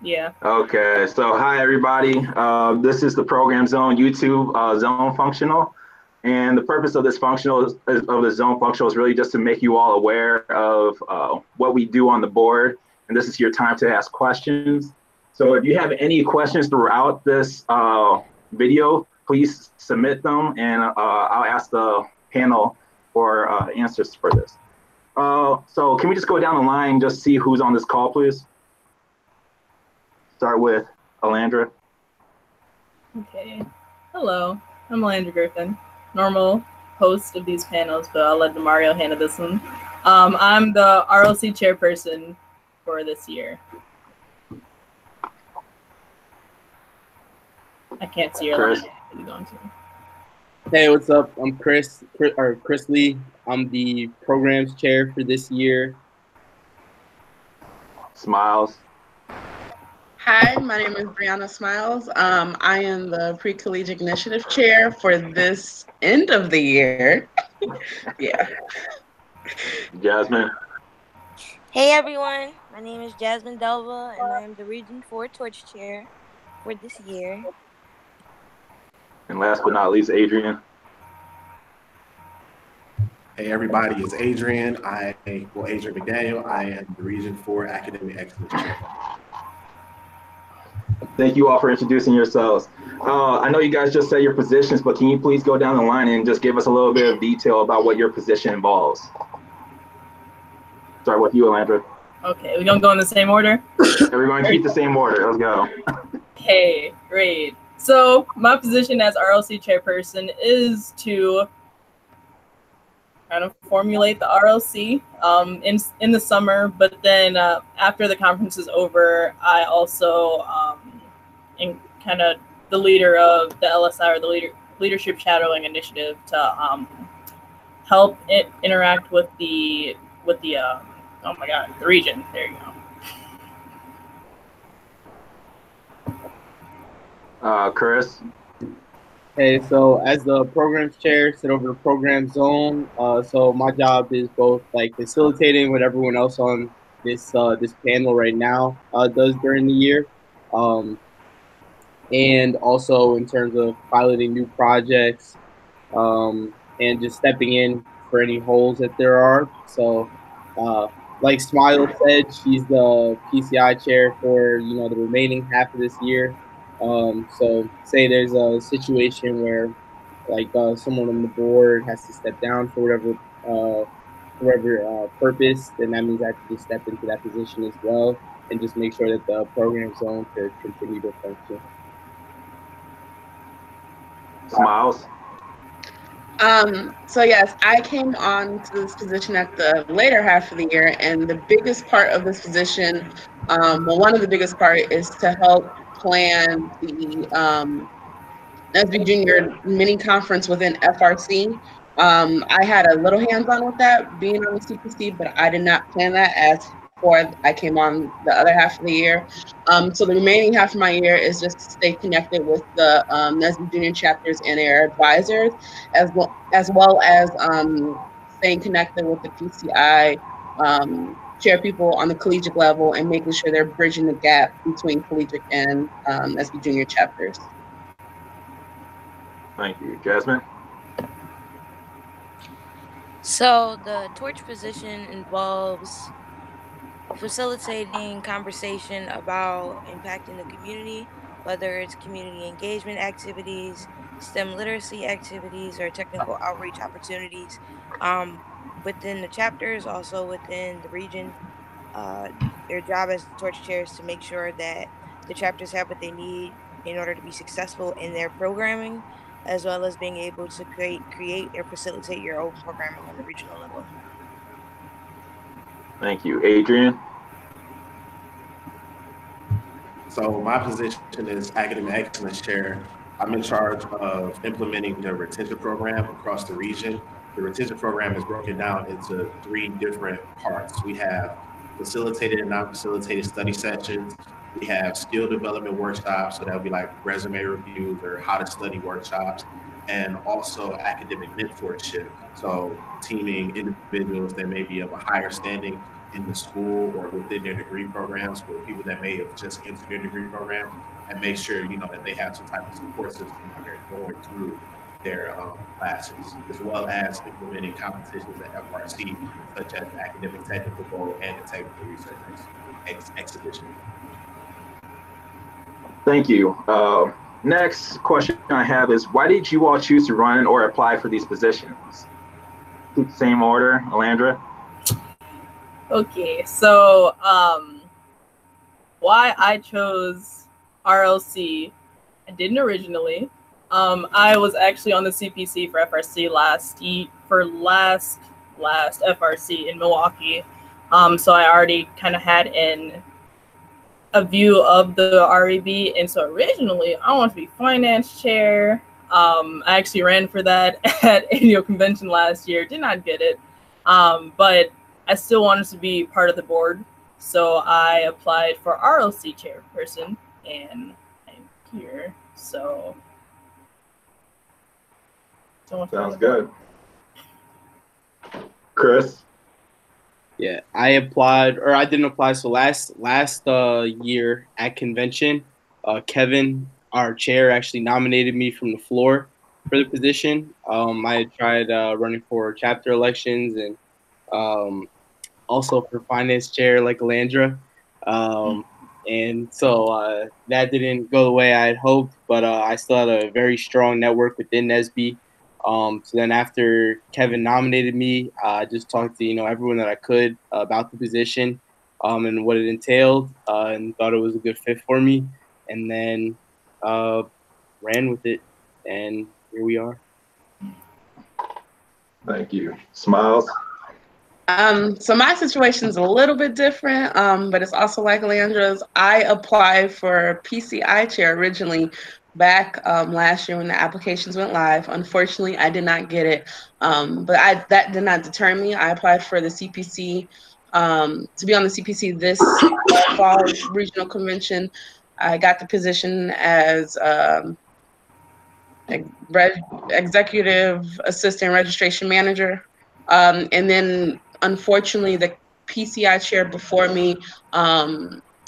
Yeah. Okay, so hi everybody. This is the Program Zone YouTube Zone Functional. And the purpose of this functional of the zone functional is really just to make you all aware of what we do on the board. And this is your time to ask questions. So if you have any questions throughout this video, please submit them and I'll ask the panel for answers for this. So can we just go down the line and just see who's on this call, please? Start with Alandra. Okay. Hello, I'm Alandra Griffin, normal host of these panels, but I'll let Demario handle this one. I'm the RLC chairperson for this year. I can't see your line. Going to. Hey, what's up? I'm Chris Lee. I'm the programs chair for this year. Smiles. Hi, my name is Brianna Smiles. I am the pre-collegiate initiative chair for this end of the year. Yeah. Jasmine. Hey everyone, my name is Jasmine Delva and I am the Region 4 Torch Chair for this year. And last but not least, Adrian. Hey everybody, it's Adrian. Adrian McDaniel. I am the Region 4 Academic Excellence Chair. Thank you all for introducing yourselves. I know you guys just said your positions, but can you please go down the line and just give us a little bit of detail about what your position involves? Start with you, Alandra. Okay, we're gonna go in the same order? Everyone keep the same order, let's go. Okay, great. So my position as RLC chairperson is to kind of formulate the RLC in the summer, but then after the conference is over, I also am kind of the leader of the LSI, or the Leadership Shadowing Initiative, to help it interact with the oh my god, the region. There you go. Chris. Hey, so as the programs chair, sit over the program zone. So my job is both like facilitating what everyone else on this panel right now does during the year, and also in terms of piloting new projects, and just stepping in for any holes that there are. So, like Smile said, she's the PCI chair for the remaining half of this year. So say there's a situation where like someone on the board has to step down for whatever purpose, then that means I have to just step into that position as well and just make sure that the program zone could continue to function. Smiles. So yes, I came on to this position at the later half of the year, and the biggest part of this position, one of the biggest part is to help plan the NSBE Junior mini conference within FRC. I had a little hands-on with that, being on the CPC, but I did not plan that as before I came on the other half of the year. So the remaining half of my year is just to stay connected with the NSBE Junior chapters and their advisors, as well as staying connected with the PCI chair people on the collegiate level and making sure they're bridging the gap between collegiate and NSBE Junior chapters. Thank you. Jasmine? So the torch position involves facilitating conversation about impacting the community, whether it's community engagement activities, STEM literacy activities, or technical outreach opportunities within the chapters, also within the region. Their job as torch chairs is to make sure that the chapters have what they need in order to be successful in their programming, as well as being able to create or facilitate your own programming on the regional level. Thank you. Adrian? So my position is Academic Excellence Chair. I'm in charge of implementing the retention program across the region. The retention program is broken down into 3 different parts. We have facilitated and non-facilitated study sessions. We have skill development workshops, so that would be like resume reviews or how to study workshops, and also academic mentorship. So teaming individuals that may be of a higher standing in the school or within their degree programs for people that may have just entered their degree program, and make sure, that they have some type of support system when they're going through their classes, as well as implementing competitions at FRC, such as the Academic Technical Bowl and the Technical Research Exhibition. Thank you. Next question I have is, why did you all choose to run or apply for these positions? Keep the same order, Alandra. Okay, so why I chose RLC, I didn't originally. I was actually on the CPC for FRC last FRC in Milwaukee. So I already kind of had a view of the REB, and so originally I wanted to be finance chair. I actually ran for that at annual convention last year, did not get it, but I still wanted to be part of the board, so I applied for RLC chairperson, and I'm here. So sounds good. Chris? Yeah, I applied, or I didn't apply. So last year at convention, Kevin, our chair, actually nominated me from the floor for the position. I had tried running for chapter elections and also for finance chair like Alandra. And so that didn't go the way I had hoped, but I still had a very strong network within NSBE. So then after Kevin nominated me, I just talked to, everyone that I could about the position and what it entailed and thought it was a good fit for me. And then ran with it, and here we are. Thank you. Smiles? So my situation is a little bit different, but it's also like Leandra's. I applied for PCI chair originally back last year when the applications went live. Unfortunately, I did not get it, but that did not deter me. I applied for the CPC to be on the CPC this fall regional convention. I got the position as executive assistant registration manager, and then unfortunately the PCI chair before me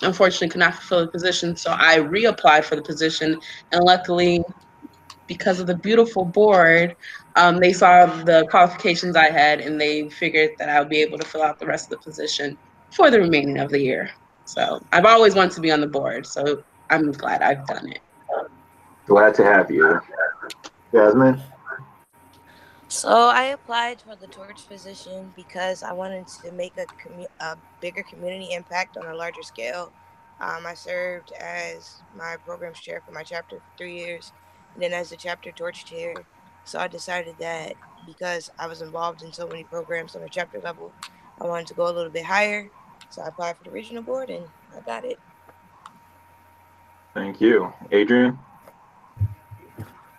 unfortunately could not fulfill the position, so I reapplied for the position, and luckily, because of the beautiful board, they saw the qualifications I had, and they figured that I would be able to fill out the rest of the position for the remaining of the year. So I've always wanted to be on the board, so I'm glad I've done it. Glad to have you. Jasmine? So I applied for the torch position because I wanted to make a bigger community impact on a larger scale. I served as my programs chair for my chapter for 3 years, and then as the chapter torch chair. So I decided that because I was involved in so many programs on a chapter level, I wanted to go a little bit higher. So I applied for the regional board, and I got it. Thank you. Adrian?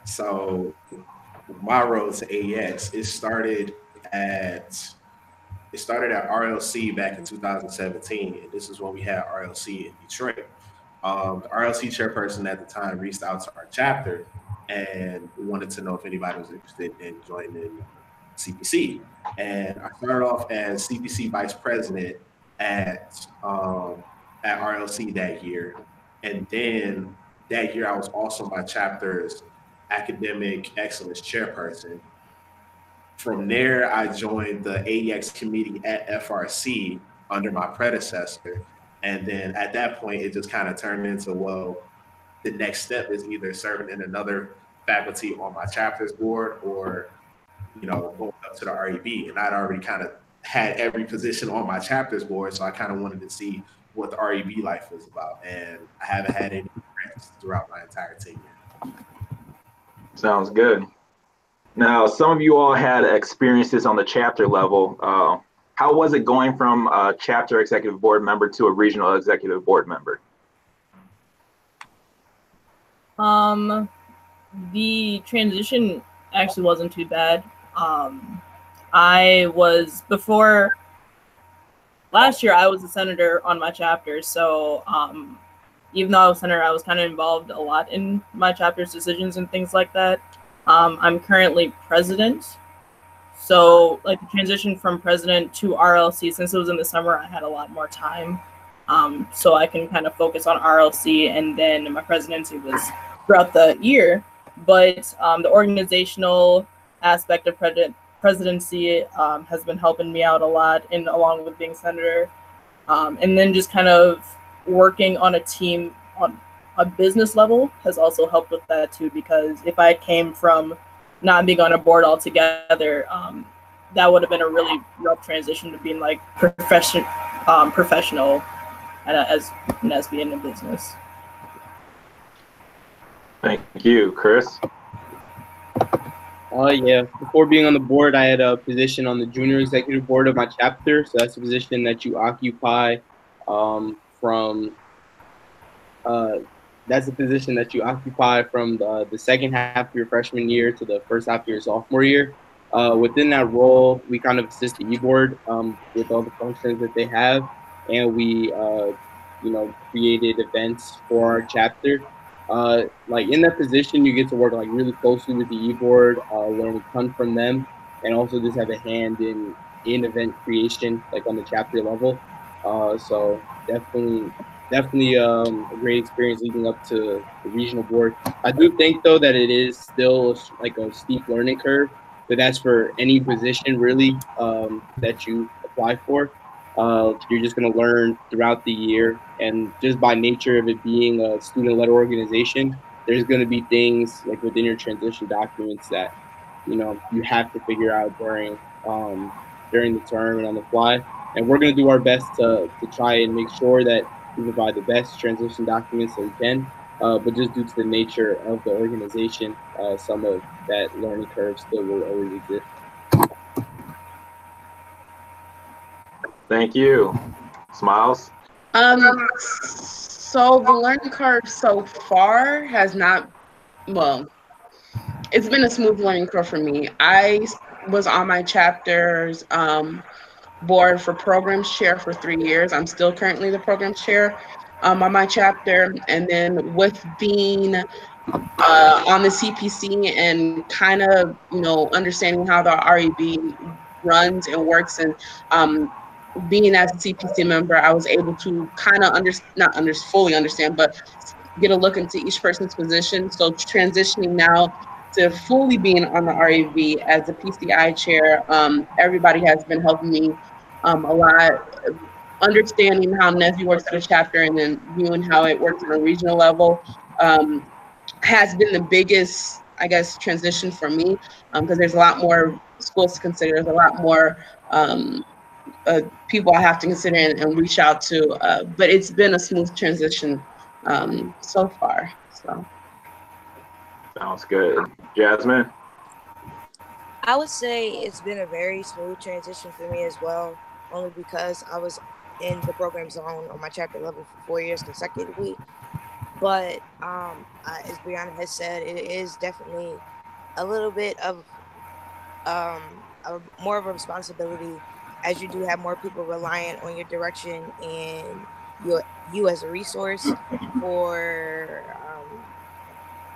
So my road to AEX, it started at RLC back in 2017, and this is when we had RLC in Detroit. The RLC chairperson at the time reached out to our chapter and wanted to know if anybody was interested in joining CPC. And I started off as CPC vice president at RLC that year, and then that year I was also my chapter's academic excellence chairperson. From there, I joined the AEX committee at FRC under my predecessor. And then at that point, it just kind of turned into, well, the next step is either serving in another faculty on my chapter's board or, going up to the REB. And I'd already kind of had every position on my chapter's board. So I kind of wanted to see what the REB life was about. And I haven't had any regrets throughout my entire tenure. Sounds good. Now, some of you all had experiences on the chapter level. How was it going from a chapter executive board member to a regional executive board member? The transition actually wasn't too bad. Last year, I was a senator on my chapter, so even though I was senator, I was kind of involved a lot in my chapter's decisions and things like that. I'm currently president So like the transition from president to RLC, since it was in the summer, I had a lot more time. So I can kind of focus on RLC, and then my presidency was throughout the year. But the organizational aspect of presidency has been helping me out a lot, and along with being senator, and then just kind of working on a team on a business level has also helped with that too. Because if I came from not being on a board altogether, that would have been a really rough transition to being like professional as NSBE in the business. Thank you, Chris. Yeah. Before being on the board, I had a position on the junior executive board of my chapter. So that's a position that you occupy from. That's a position that you occupy from the second half of your freshman year to the first half of your sophomore year. Within that role, we kind of assist the e-board with all the functions that they have, and we, created events for our chapter. Like in that position, you get to work like really closely with the e-board, learn a ton from them, and also just have a hand in event creation, like on the chapter level. So definitely a great experience leading up to the regional board. I do think though that it is still like a steep learning curve, but that's for any position really that you apply for. You're just going to learn throughout the year, and just by nature of it being a student-led organization, there's going to be things like within your transition documents that you have to figure out during the term and on the fly. And we're going to do our best to try and make sure that we provide the best transition documents that we can. But just due to the nature of the organization, some of that learning curve still will always exist. Thank you. Smiles? So the learning curve so far has not, well, it's been a smooth learning curve for me. I was on my chapter's board for programs chair for 3 years. I'm still currently the programs chair on my chapter. And then with being on the CPC and kind of, understanding how the REB runs and works, and being as a CPC member, I was able to kind of fully understand, but get a look into each person's position. So transitioning now to fully being on the REV as the PCI chair, everybody has been helping me a lot, understanding how NSBE works at a chapter, and then viewing how it works on a regional level has been the biggest, I guess, transition for me, because there's a lot more schools to consider. There's a lot more people I have to consider and reach out to, but it's been a smooth transition so far. So Sounds good. Jasmine? I would say it's been a very smooth transition for me as well, only because I was in the program zone on my chapter level for 4 years consecutively. But as Brianna has said, it is definitely a little bit of more of a responsibility, as you do have more people reliant on your direction and you as a resource for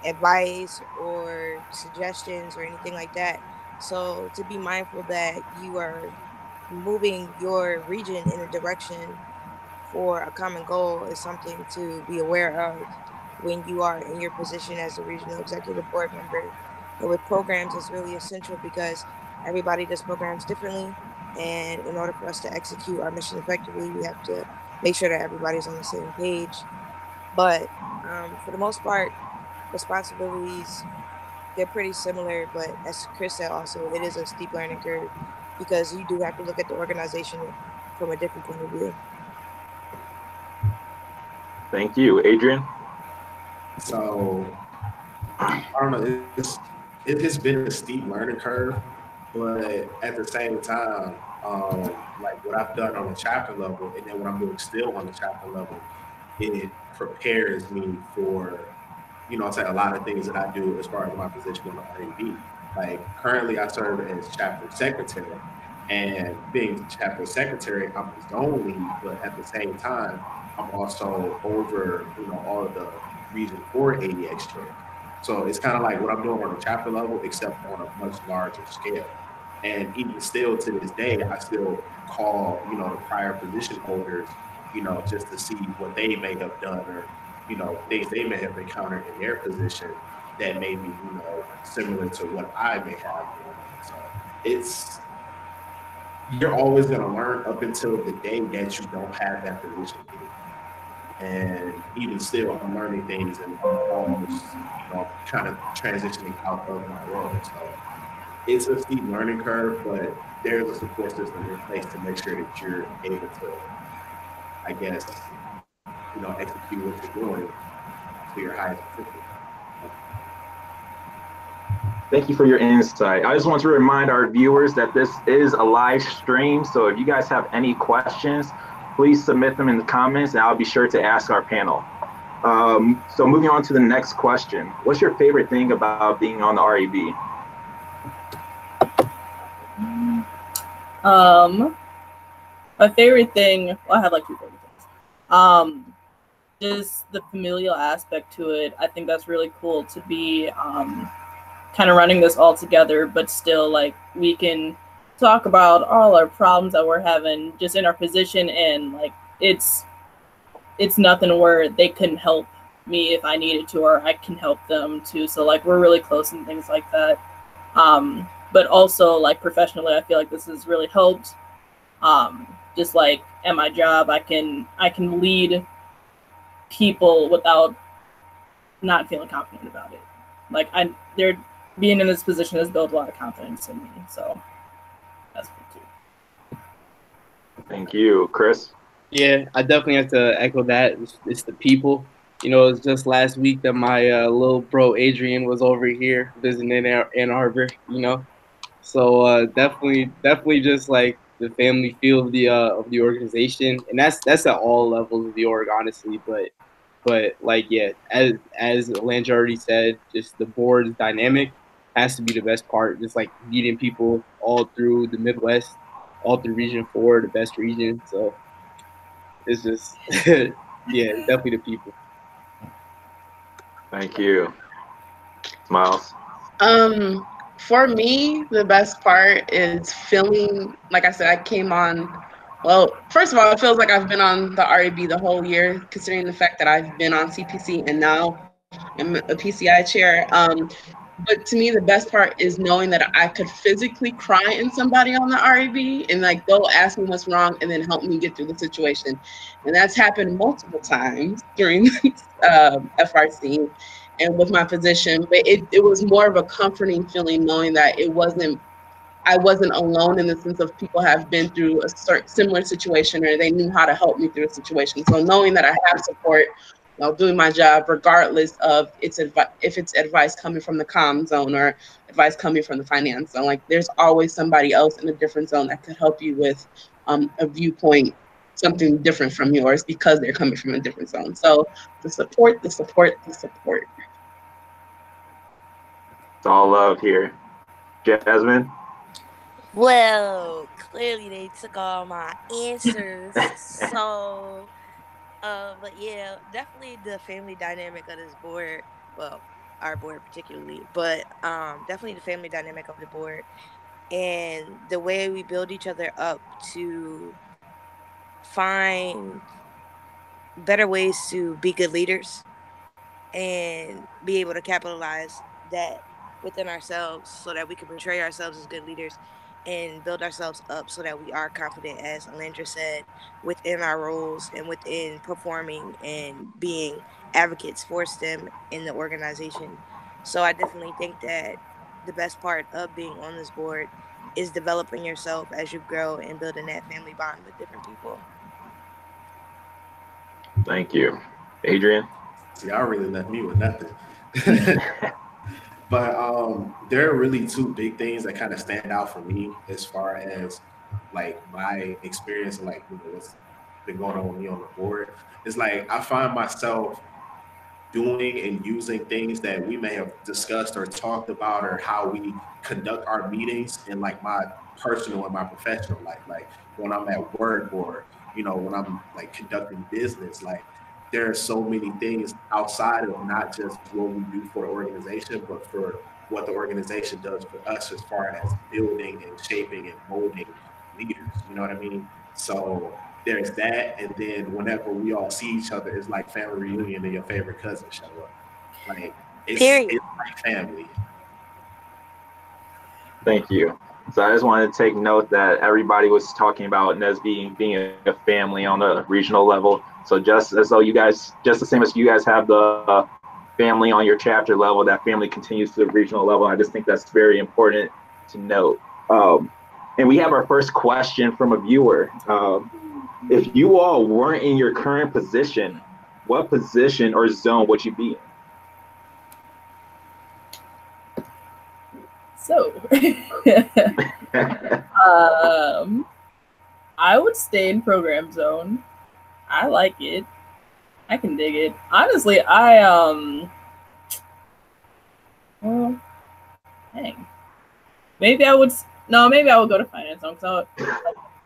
advice or suggestions or anything like that. So to be mindful that you are moving your region in a direction for a common goal is something to be aware of when you are in your position as a regional executive board member. And with programs, it's really essential because everybody does programs differently. And in order for us to execute our mission effectively, we have to make sure that everybody's on the same page. But for the most part, responsibilities, they're pretty similar. But as Chris said, also, it is a steep learning curve because you do have to look at the organization from a different point of view. Thank you. Adrian? So, I don't know, it has been a steep learning curve, but at the same time, like what I've done on the chapter level and then what I'm doing still on the chapter level, it prepares me for, I'm saying, a lot of things that I do as far as my position on the REB. Like currently I serve as chapter secretary, and being chapter secretary, I'm the zone lead, but at the same time, I'm also over, all of the region 4 ADX chair. So it's kind of like what I'm doing on the chapter level, except on a much larger scale. And even still to this day, I still call, the prior position holders, just to see what they may have done or, things they may have encountered in their position that may be, similar to what I may have going on. So you're always going to learn up until the day that you don't have that position anymore. And even still, I'm learning things and I'm almost, kind of transitioning out of my role. So it's a steep learning curve, but there's a support system in place to make sure that you're able to, I guess, execute what you're doing to your highest potential. Thank you for your insight. I just want to remind our viewers that this is a live stream. So if you guys have any questions, please submit them in the comments and I'll be sure to ask our panel. So moving on to the next question. What's your favorite thing about being on the REB? My favorite thing, well, I have like two favorite things. Just the familial aspect to it. I think that's really cool to be kind of running this all together, but still like we can talk about all our problems that we're having just in our position, and like it's nothing where they couldn't help me if I needed to, or I can help them too. So like we're really close and things like that. But also like professionally, I feel like this has really helped. Just like at my job, I can lead people without not feeling confident about it. Like they're being in this position has built a lot of confidence in me. So that's cool too. Thank you, Chris. Yeah, I definitely have to echo that. It's the people. It was just last week that my little bro Adrian was over here visiting in Ann Arbor. So definitely just like the family feel of the organization, and that's at all levels of the org, honestly. But like yeah, as Landry already said, just the board's dynamic has to be the best part. Just like meeting people all through the Midwest, all through Region 4, the best region. So it's just yeah, definitely the people. Thank you. Miles. For me, the best part is feeling, like I said, I came on, well, first of all, it feels like I've been on the REB the whole year, considering the fact that I've been on CPC and now I'm a PCI chair. But to me, the best part is knowing that I could physically cry in somebody on the REB and like they'll ask me what's wrong and then help me get through the situation. And that's happened multiple times during FRC and with my position. But it was more of a comforting feeling knowing that I wasn't alone in the sense of people have been through a similar situation or they knew how to help me through a situation. So knowing that I have support while doing my job, regardless of if it's advice coming from the comm zone or advice coming from the finance zone, like there's always somebody else in a different zone that could help you with a viewpoint, something different from yours because they're coming from a different zone. So the support. It's all love here. Jasmine? Well, clearly they took all my answers. So, but yeah, definitely the family dynamic of this board. Well, our board particularly, but definitely the family dynamic of the board and the way we build each other up to find better ways to be good leaders and be able to capitalize that within ourselves so that we can portray ourselves as good leaders and build ourselves up so that we are confident, as Alandra said, within our roles and within performing and being advocates for STEM in the organization. So I definitely think that the best part of being on this board is developing yourself as you grow and building that family bond with different people. Thank you. Adrian? See, y'all really left me with nothing. But there are really two big things that kind of stand out for me as far as like my experience and like what's been going on with me on the board. It's like I find myself doing and using things that we may have discussed or talked about or how we conduct our meetings in like my personal and my professional life. Like when I'm at work or, when I'm like conducting business, like there are so many things outside of not just what we do for the organization, but for what the organization does for us as far as building and shaping and molding leaders. You know what I mean? So there's that, and then whenever we all see each other, it's like family reunion and your favorite cousin show up. Like it's like family. Thank you. So I just wanted to take note that everybody was talking about NSBE being a family on the regional level. So just as though you guys, just the same as you guys have the family on your chapter level, that family continues to the regional level. I just think that's very important to note. And we have our first question from a viewer. If you all weren't in your current position, what position or zone would you be in? So, I would stay in program zone. I like it. I can dig it. Honestly, well, dang. Maybe I would go to finance zone because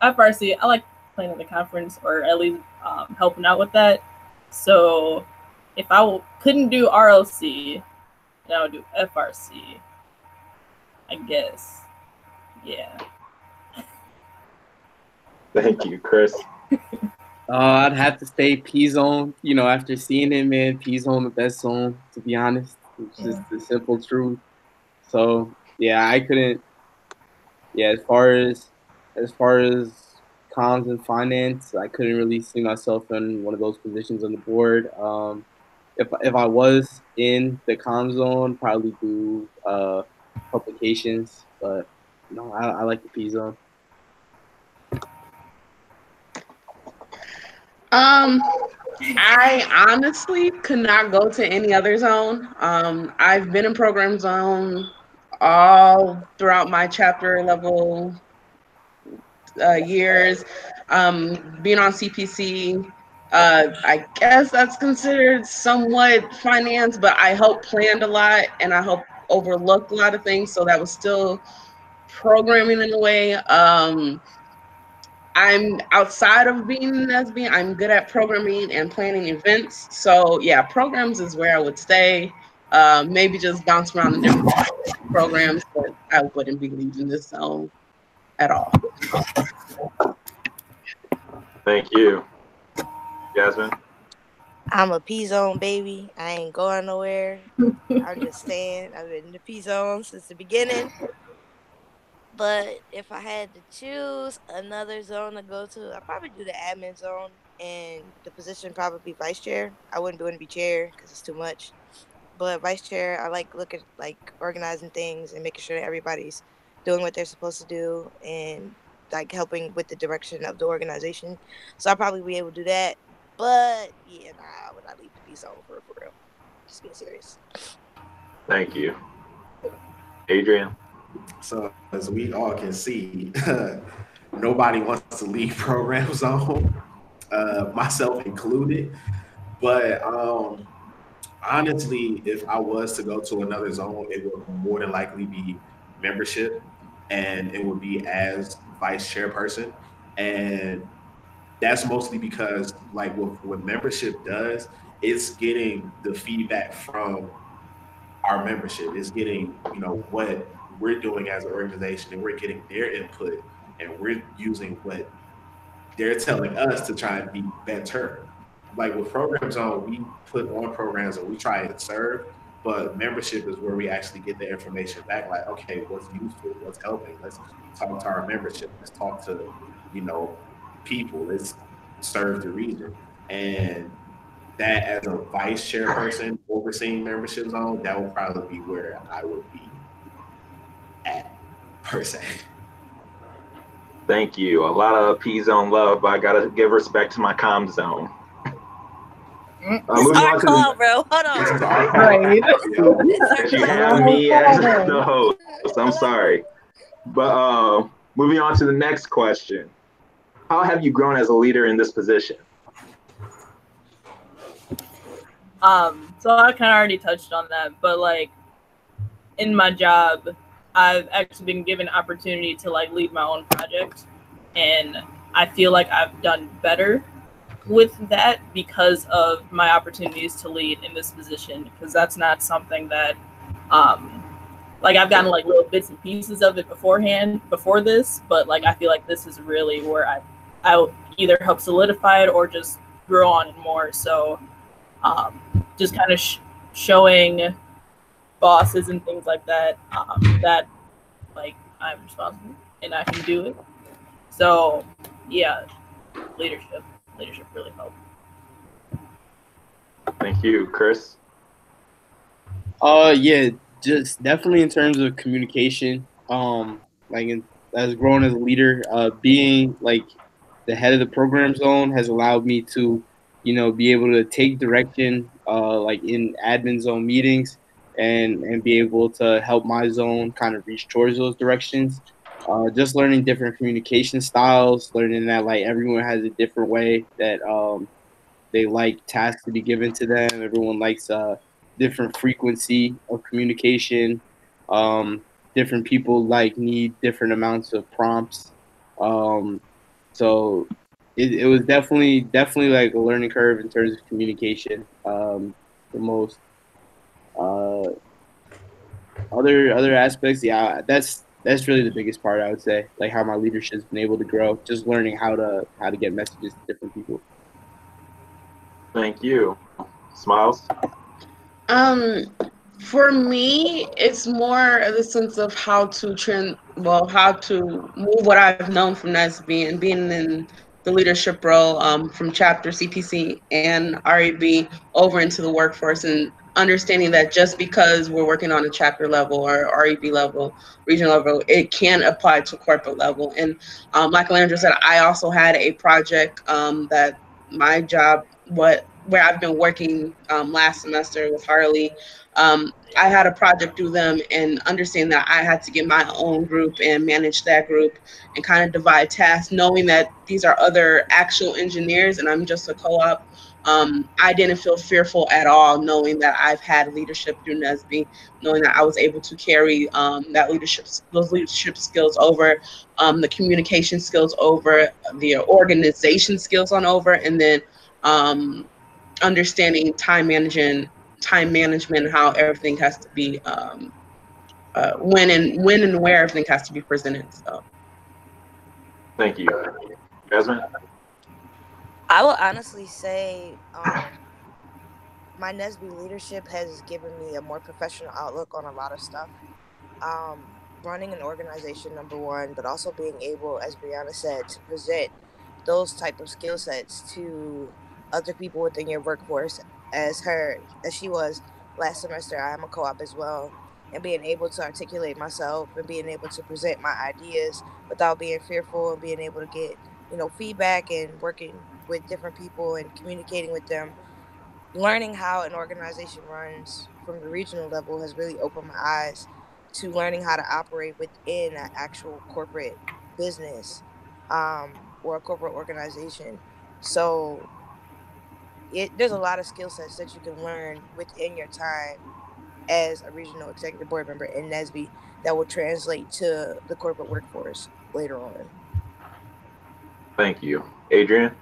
FRC, I like playing in the conference or at least helping out with that. So if I couldn't do RLC, then I would do FRC. I guess. Yeah. Thank you, Chris. I'd have to stay P zone. You know, after seeing it, man, P zone the best zone. To be honest, it's just the simple truth. So yeah, I couldn't. Yeah, as far as comms and finance, I couldn't really see myself in one of those positions on the board. If I was in the comms zone, probably do publications, but no, I like the P zone. I honestly could not go to any other zone. I've been in program zone all throughout my chapter level years. Being on CPC, I guess that's considered somewhat finance, but I helped planned a lot and I helped overlooked a lot of things. So that was still programming in a way. I'm outside of being an NSBE, I'm good at programming and planning events. So yeah, programs is where I would stay. Maybe just bounce around in different programs, but I wouldn't be leaving this zone at all. Thank you. Jasmine? I'm a P zone baby. I ain't going nowhere. I'm just staying. I've been in the P zone since the beginning. But if I had to choose another zone to go to, I'd probably do the admin zone, and the position probably be vice chair. I wouldn't do it to be chair because it's too much. But vice chair, I like organizing things and making sure that everybody's doing what they're supposed to do and like helping with the direction of the organization. So I'll probably be able to do that. But yeah, I would not leave the P zone for real. Just being serious. Thank you. Adrian? So as we all can see, nobody wants to leave program zone, myself included. But honestly, if I was to go to another zone, it would more than likely be membership, and it would be as vice chairperson. And that's mostly because like what membership does, it's getting the feedback from our membership. It's getting, what we're doing as an organization, and we're getting their input, and we're using what they're telling us to try and be better. Like with programs on, we put on programs and we try and serve, but membership is where we actually get the information back. Like, okay, what's useful, what's helping? Let's talk to our membership. Let's talk to, people. Let's serve the region. And that as a vice chairperson overseeing membership zone, that would probably be where I would be at, per se. Thank you. A lot of P zone love, but I gotta give respect to my comm zone. It's our call, bro. Hold on. Right. You have me as the host. I'm sorry. But moving on to the next question. How have you grown as a leader in this position? So I kind of already touched on that, but like in my job, I've actually been given opportunity to like lead my own project, and I feel like I've done better with that because of my opportunities to lead in this position, because that's not something that like I've gotten like little bits and pieces of it beforehand before this, but like I feel like this is really where I either help solidify it or just grow on it more. So just kind of showing bosses and things like that that like I'm responsible and I can do it. So yeah, leadership really helped. Thank you, Chris. Yeah, just definitely in terms of communication. As growing as a leader, being like the head of the program zone has allowed me to, be able to take direction, like in admin zone meetings, and be able to help my zone kind of reach towards those directions. Just learning different communication styles, learning that like everyone has a different way that they like tasks to be given to them. Everyone likes a different frequency of communication. Um, Different people like need different amounts of prompts. Um, so it was definitely like a learning curve in terms of communication. The most uh, other aspects, yeah, that's really the biggest part, I would say. Like how my leadership's been able to grow, just learning how to get messages to different people. Thank you. Smiles. For me, it's more of the sense of how to how to move what I've known from NSBE and being in the leadership role from chapter CPC and REB over into the workforce, and understanding that just because we're working on a chapter level or REB level, regional level, it can apply to corporate level. And like Landra said, I also had a project that my job, where I've been working last semester with Harley. I had a project through them, and understanding that I had to get my own group and manage that group and kind of divide tasks, knowing that these are other actual engineers and I'm just a co-op. I didn't feel fearful at all, knowing that I've had leadership through NSBE, knowing that I was able to carry those leadership skills over, the communication skills over, the organization skills on over, and then understanding time management, how everything has to be when and where everything has to be presented. So Thank you. Jasmine. I will honestly say my NSBE leadership has given me a more professional outlook on a lot of stuff. Running an organization, number one, but also being able, as Brianna said, to present those type of skill sets to other people within your workforce, as she was last semester. I am a co-op as well, and being able to articulate myself and being able to present my ideas without being fearful, and being able to get feedback, and working with different people and communicating with them. Learning how an organization runs from the regional level has really opened my eyes to learning how to operate within an actual corporate business, or a corporate organization. So there's a lot of skill sets that you can learn within your time as a regional executive board member in NSBE that will translate to the corporate workforce later on. Thank you. Adrian.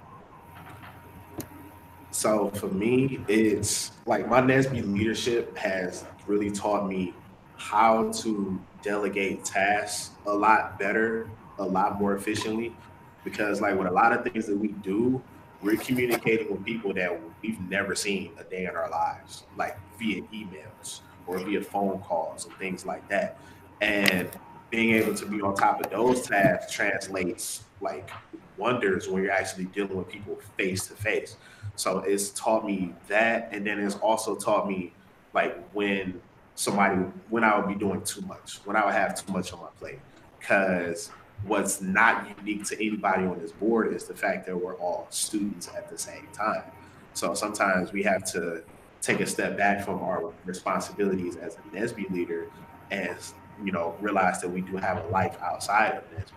So for me, it's like my NSBE leadership has really taught me how to delegate tasks a lot better, a lot more efficiently. Because like with a lot of things that we do, we're communicating with people that we've never seen a day in our lives, like via emails or via phone calls and things like that. And being able to be on top of those tasks translates like wonders when you're actually dealing with people face to face. So it's taught me that, and then it's also taught me like when I would be doing too much, when I would have too much on my plate. Because what's not unique to anybody on this board is the fact that we're all students at the same time. So sometimes we have to take a step back from our responsibilities as a NSBE leader, and realize that we do have a life outside of NSBE,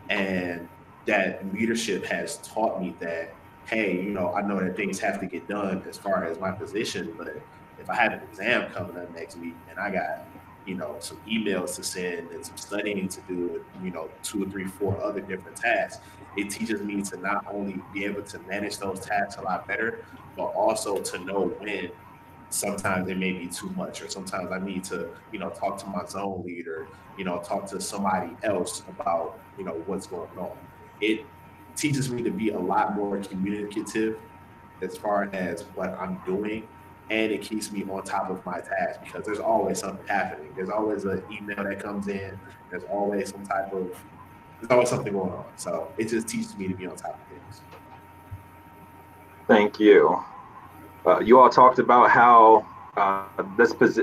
and that leadership has taught me that, hey, I know that things have to get done as far as my position, but if I had an exam coming up next week and I got, some emails to send and some studying to do and, 2 or 3, 4 other different tasks, it teaches me to not only be able to manage those tasks a lot better, but also to know when sometimes it may be too much, or sometimes I need to, talk to my zone leader, talk to somebody else about, what's going on. It teaches me to be a lot more communicative as far as what I'm doing, and it keeps me on top of my task because there's always something happening. There's always an email that comes in. There's always there's always something going on. So it just teaches me to be on top of things. Thank you. You all talked about how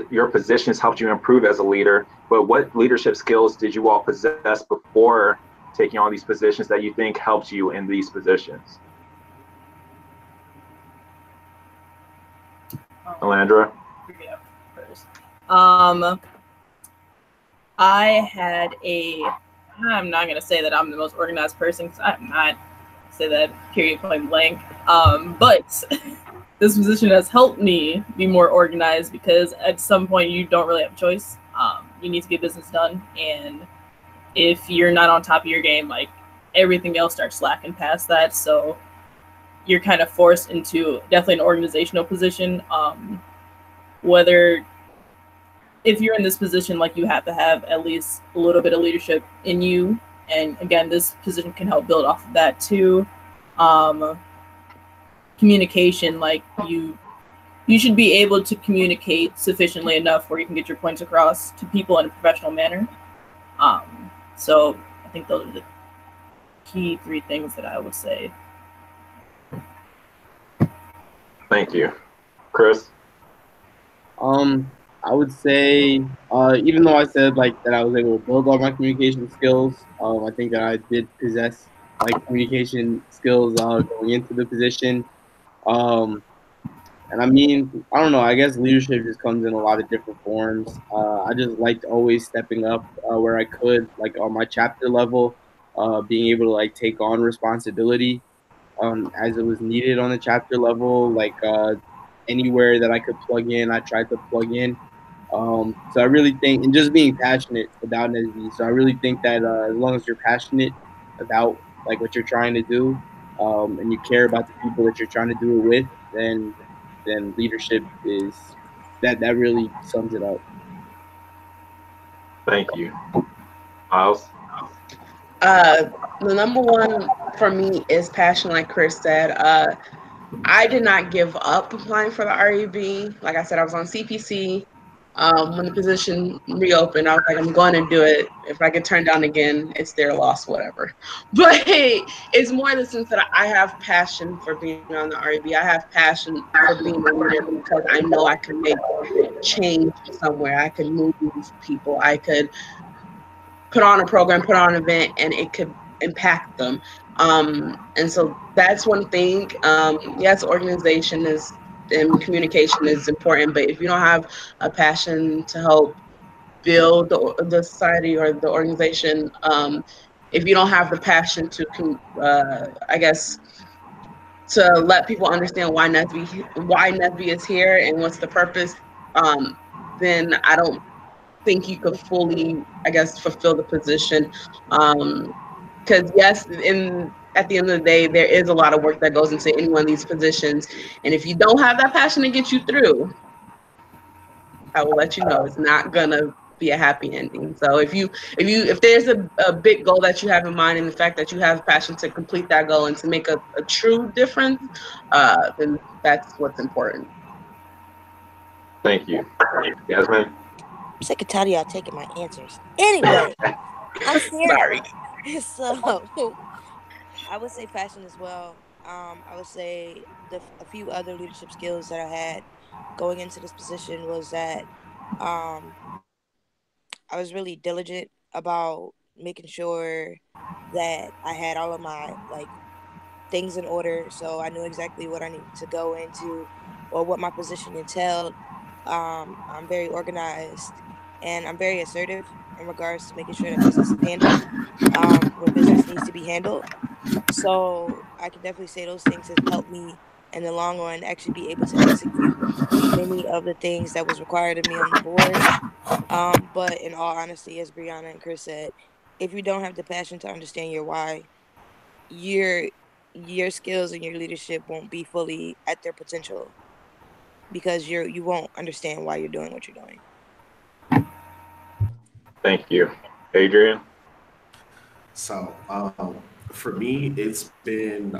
your positions helped you improve as a leader, but what leadership skills did you all possess before taking on these positions that you think helped you in these positions? Alandra? I'm not going to say that I'm the most organized person because I'm not, say that period point blank. But this position has helped me be more organized because at some point you don't really have a choice. You need to get business done. And if you're not on top of your game, like everything else starts slacking past that. So you're kind of forced into definitely an organizational position. Whether if you're in this position, like you have to have at least a little bit of leadership in you. And again, this position can help build off of that too. Communication, like you should be able to communicate sufficiently enough where you can get your points across to people in a professional manner. So I think those are the key 3 things that I would say. Thank you. Chris? I would say, even though I said like that I was able to build all my communication skills, I think that I did possess like communication skills going into the position. And I mean, I don't know. I guess leadership just comes in a lot of different forms. I just liked always stepping up where I could, like on my chapter level, being able to like take on responsibility as it was needed on the chapter level. Like anywhere that I could plug in, I tried to plug in. So I really think, and just being passionate about NSBE. So I really think that as long as you're passionate about like what you're trying to do, and you care about the people that you're trying to do it with, then leadership is that really sums it up. Thank you. Miles? The number one for me is passion, like Chris said. I did not give up applying for the REB. Like I said, I was on CPC. When the position reopened, I was like, I'm going to do it. If I get turned down again, it's their loss, whatever. But it's more in the sense that I have passion for being on the REB. I have passion for being a leader because I know I can make change somewhere. I could move people. I could put on a program, put on an event, and it could impact them. And so that's one thing. Yes, organization is and communication is important, but if you don't have a passion to help build the society or the organization, if you don't have the passion to, I guess, to let people understand why NSBE is here and what's the purpose, then I don't think you could fully, I guess, fulfill the position. Because yes, at the end of the day, there is a lot of work that goes into any one of these positions, and if you don't have that passion to get you through, I will let you know it's not gonna be a happy ending. So if there's a big goal that you have in mind, and the fact that you have passion to complete that goal and to make a true difference, then that's what's important. Thank you. Yasmin? I'm sick and tired of y'all taking my answers. Anyway, I'm Sorry. So I would say passion as well. I would say a few other leadership skills that I had going into this position was that I was really diligent about making sure that I had all of my things in order, so I knew exactly what I needed to go into or what my position entailed. I'm very organized and I'm very assertive in regards to making sure that business is handled when business needs to be handled. So I can definitely say those things have helped me in the long run actually be able to execute many of the things that was required of me on the board. But in all honesty, as Brianna and Chris said, if you don't have the passion to understand your why, your skills and your leadership won't be fully at their potential. because you won't understand why you're doing what you're doing. Thank you. Adrian? So for me, it's been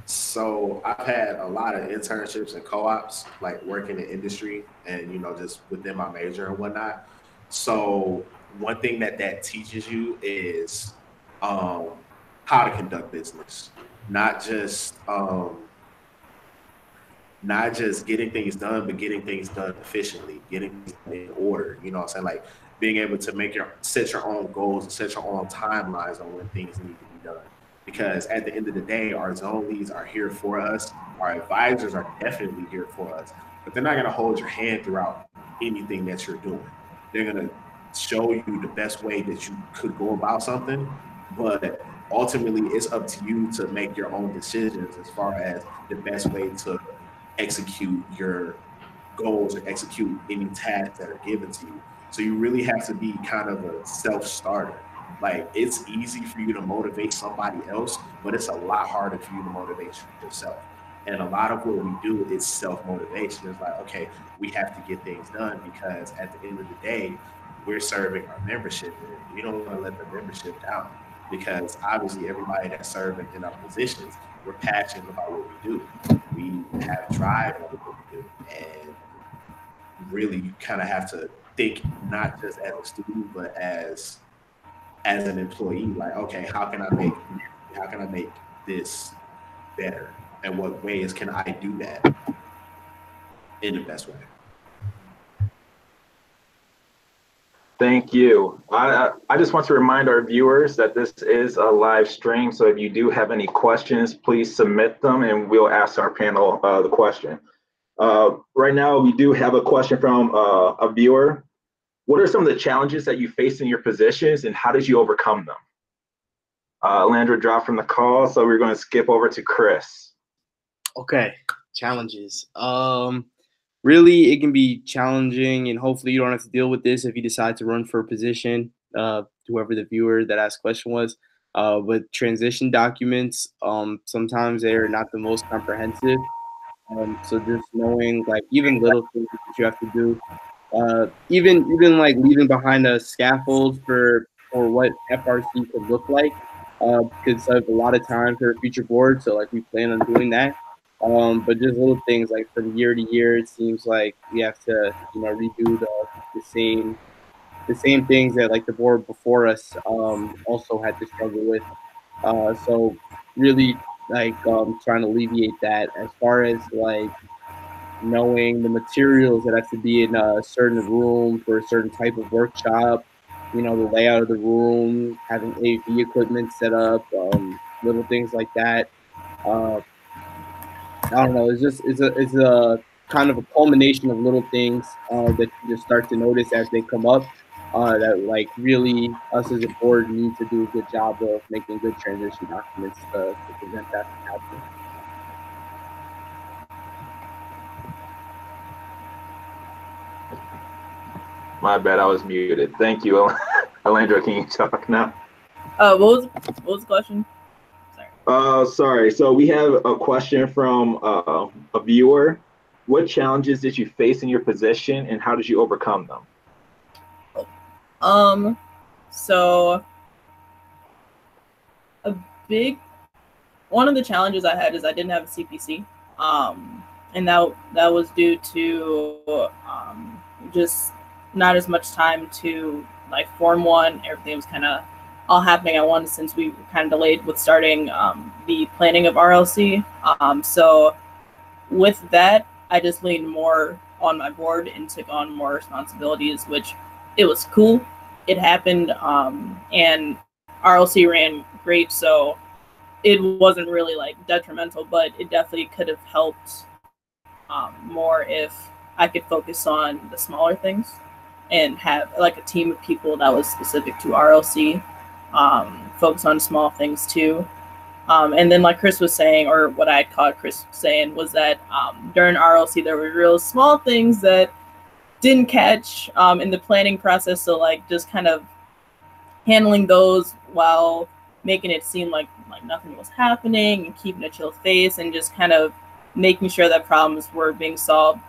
so I've had a lot of internships and co-ops, like working in industry and just within my major and whatnot. So one thing that teaches you is how to conduct business, not just getting things done, but getting things done efficiently, getting things done in order. You know what I'm saying? Like being able to set your own goals and set your own timelines on when things need to be done. Because at the end of the day, our zone leads are here for us. Our advisors are definitely here for us, but they're not going to hold your hand throughout anything that you're doing. They're going to show you the best way that you could go about something, but ultimately it's up to you to make your own decisions as far as the best way to execute your goals or execute any tasks that are given to you. So you really have to be kind of a self-starter. Like it's easy for you to motivate somebody else, but it's a lot harder for you to motivate yourself. And a lot of what we do is self-motivation. It's like, okay, we have to get things done because at the end of the day, we're serving our membership and we don't want to let the membership down because obviously everybody that's serving in our positions, we're passionate about what we do. We have drive on what we do. And really you kind of have to think not just as a student, but as an employee, like, okay, how can I make this better? And what ways can I do that in the best way? Thank you. I just want to remind our viewers that this is a live stream. So if you do have any questions, please submit them and we'll ask our panel the question. Right now, we do have a question from a viewer. What are some of the challenges that you face in your positions and how did you overcome them? Landra dropped from the call, so we're going to skip over to Chris. Okay, challenges. Really, it can be challenging, and hopefully you don't have to deal with this if you decide to run for a position, whoever the viewer that asked the question was. But transition documents, sometimes they're not the most comprehensive. So just knowing, like, even little things that you have to do, even like leaving behind a scaffold for what FRC could look like, could save a lot of time for a future board. So like we plan on doing that. But just little things like from year to year, it seems like we have to, redo the same things that like the board before us also had to struggle with. So really like trying to alleviate that as far as like knowing the materials that have to be in a certain room for a certain type of workshop, the layout of the room, having AV equipment set up, little things like that. I don't know. It's a kind of a culmination of little things that you just start to notice as they come up. That like really us as a board need to do a good job of making good transition documents to prevent that from happening. My bad, I was muted. Thank you, Alandra. Can you talk now? What was the question? Sorry. So we have a question from a viewer. What challenges did you face in your position, and how did you overcome them? So one of the challenges I had is I didn't have a CPC, and that was due to just not as much time to like form one. Everything was kind of all happening at once since we were kind of delayed with starting the planning of RLC. So with that, I just leaned more on my board and took on more responsibilities, which it was cool. It happened, and RLC ran great, so it wasn't really like detrimental, but it definitely could have helped more if I could focus on the smaller things and have like a team of people that was specific to RLC, focus on small things too. And then like Chris was saying, or what I caught Chris saying, was that during RLC there were real small things that didn't catch in the planning process. So like just kind of handling those while making it seem like nothing was happening and keeping a chill face and just kind of making sure that problems were being solved